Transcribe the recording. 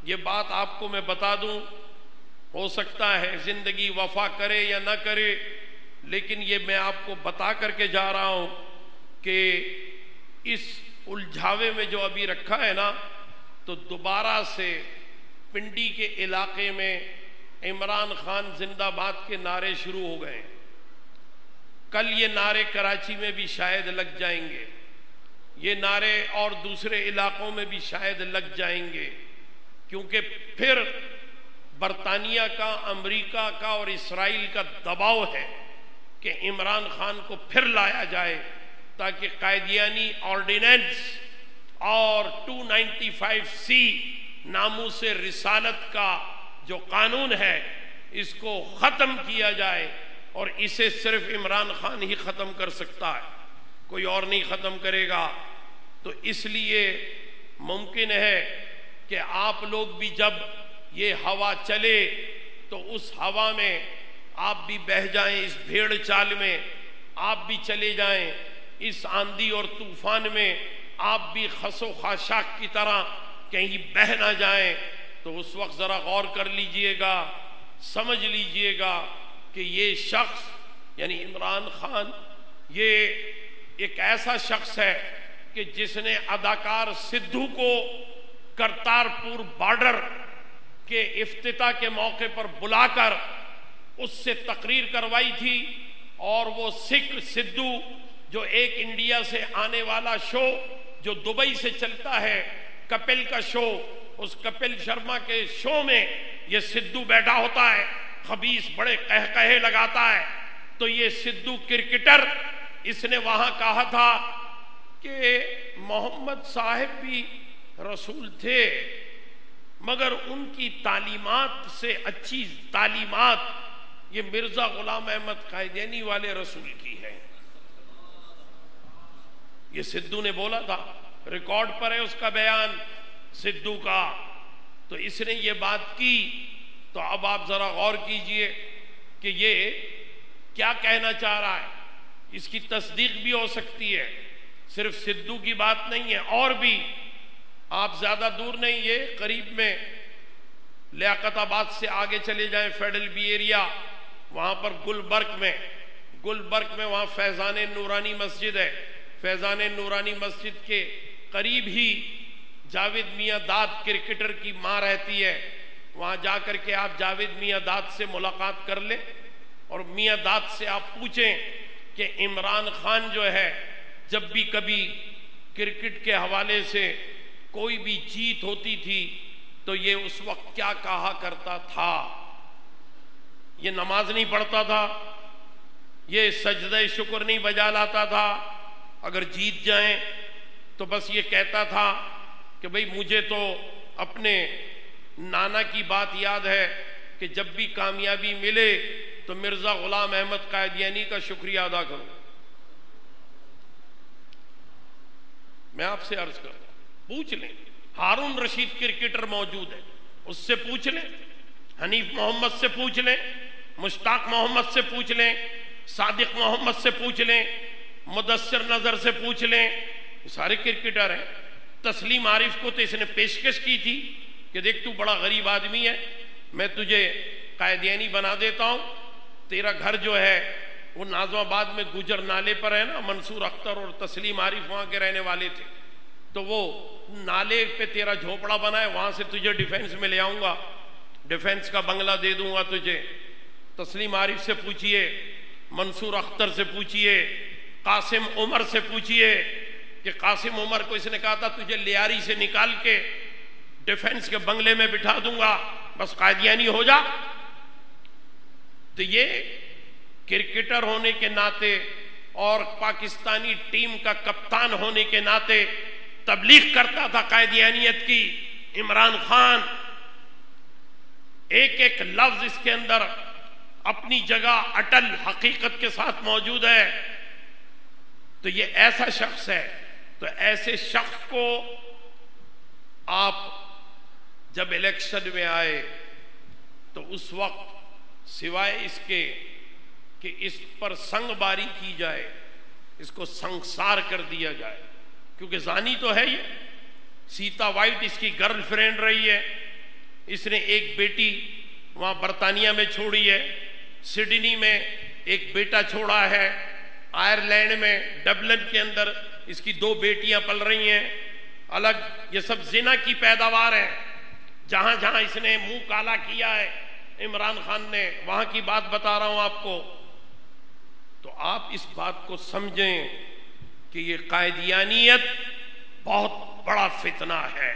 یہ بات آپ کو میں بتا دوں، ہو سکتا ہے زندگی وفا کرے یا نہ کرے، لیکن یہ میں آپ کو بتا کر کے جا رہا ہوں کہ اس الجھاوے میں جو ابھی رکھا ہے نا، تو دوبارہ سے پنڈی کے علاقے میں عمران خان زندہ باد کے نعرے شروع ہو گئے. کل یہ نعرے کراچی میں بھی شاید لگ جائیں گے، یہ نعرے اور دوسرے علاقوں میں بھی شاید لگ جائیں گے، کیونکہ پھر برطانیہ کا، امریکہ کا اور اسرائیل کا دباؤ ہے کہ عمران خان کو پھر لایا جائے تاکہ قائدیانی آرڈیننس اور 295C ناموس رسالت کا جو قانون ہے اس کو ختم کیا جائے، اور اسے صرف عمران خان ہی ختم کر سکتا ہے، کوئی اور نہیں ختم کرے گا. تو اس لیے ممکن ہے کہ آپ لوگ بھی جب یہ ہوا چلے تو اس ہوا میں آپ بھی بہہ جائیں، اس بھیڑ چال میں آپ بھی چلے جائیں، اس آندھی اور طوفان میں آپ بھی خس و خاشاک کی طرح کہیں بہہ نہ جائیں. تو اس وقت ذرا غور کر لیجئے گا، سمجھ لیجئے گا کہ یہ شخص یعنی عمران خان یہ ایک ایسا شخص ہے کہ جس نے اداکار سدھو کو کرتارپور بارڈر کے افتتاح کے موقع پر بلا کر اس سے تقریر کروائی تھی، اور وہ سکھ سدھو جو ایک انڈیا سے آنے والا شو جو دبئی سے چلتا ہے، کپل کا شو، اس کپل شرما کے شو میں یہ سدھو بیٹھا ہوتا ہے، خبیث بڑے قہقہے لگاتا ہے. تو یہ سدھو کرکٹر، اس نے وہاں کہا تھا کہ محمد صاحب بھی رسول تھے مگر ان کی تعلیمات سے اچھی تعلیمات یہ مرزا غلام احمد قائدینی والے رسول کی ہے. یہ سدھو نے بولا تھا، ریکارڈ پر ہے اس کا بیان سدھو کا. تو اس نے یہ بات کی. تو اب آپ ذرا غور کیجئے کہ یہ کیا کہنا چاہ رہا ہے. اس کی تصدیق بھی ہو سکتی ہے، صرف سدھو کی بات نہیں ہے، اور بھی آپ زیادہ دور نہیں، یہ قریب میں لیاقت آباد سے آگے چلے جائیں فیڈرل بی ایریا، وہاں پر گلبرگ میں وہاں فیضان نورانی مسجد ہے. فیضان نورانی مسجد کے قریب ہی جاوید میاں داد کرکٹر کی ماں رہتی ہے. وہاں جا کر کے آپ جاوید میاں داد سے ملاقات کر لیں اور میاں داد سے آپ پوچھیں کہ عمران خان جو ہے جب بھی کبھی کرکٹ کے حوالے سے کوئی بھی جیت ہوتی تھی تو یہ اس وقت کیا کہا کرتا تھا. یہ نماز نہیں پڑھتا تھا، یہ سجدہ شکر نہیں بجا لاتا تھا، اگر جیت جائیں تو بس یہ کہتا تھا کہ بھئی مجھے تو اپنے نانا کی بات یاد ہے کہ جب بھی کامیابی ملے تو مرزا غلام احمد قائدیانی کا شکریہ ادا کرو. میں آپ سے عرض کرتا ہوں، پوچھ لیں، ہارون رشید کرکٹر موجود ہے، اس سے پوچھ لیں، حنیف محمد سے پوچھ لیں، مشتاق محمد سے پوچھ لیں، صادق محمد سے پوچھ لیں، مدثر نظر سے پوچھ لیں، سارے کرکٹر ہیں. تسلیم عارف کو تو اس نے پیشکش کی تھی کہ دیکھ تو بڑا غریب آدمی ہے، میں تجھے قائدیانی بنا دیتا ہوں، تیرا گھر جو ہے وہ نازم آباد میں گجر نالے پر ہے نا، منصور اختر اور تسلیم عارف وہاں کے رہنے والے تھے، تو وہ نالے پہ تیرا جھوپڑا بنا ہے، وہاں سے تجھے ڈیفینس میں لے آؤں گا، ڈیفینس کا بنگلہ دے دوں گا تجھے. تسلیم عارف سے پوچھئے، منصور اختر سے پوچھئے، قاسم عمر سے پوچھئے کہ قاسم عمر کو اس نے کہا تھا تجھے لیاری سے نکال کے ڈیفینس کے بنگلے میں بٹھا دوں گا، بس قائدیانی ہو جا. تو یہ کرکٹر ہونے کے ناطے اور پاکستانی ٹیم کا کپتان ہونے کے ناطے تبلیغ کرتا تھا قائدیانیت کی. عمران خان ایک ایک لفظ اس کے اندر اپنی جگہ اٹل حقیقت کے ساتھ موجود ہے. تو یہ ایسا شخص ہے. تو ایسے شخص کو آپ جب الیکشن میں آئے تو اس وقت سوائے اس کے کہ اس پر سنگ باری کی جائے، اس کو سنگسار کر دیا جائے، کیونکہ زانی تو ہے یہ. سیتا وائٹ اس کی گرل فرینڈ رہی ہے، اس نے ایک بیٹی وہاں برطانیہ میں چھوڑی ہے، سڈنی میں ایک بیٹا چھوڑا ہے، آئرلینڈ میں ڈبلن کے اندر اس کی 2 بیٹیاں پل رہی ہیں الگ. یہ سب زنا کی پیداوار ہے. جہاں جہاں اس نے منہ کالا کیا ہے عمران خان نے، وہاں کی بات بتا رہا ہوں آپ کو. تو آپ اس بات کو سمجھیں کہ یہ قائدیانیت بہت بڑا فتنہ ہے.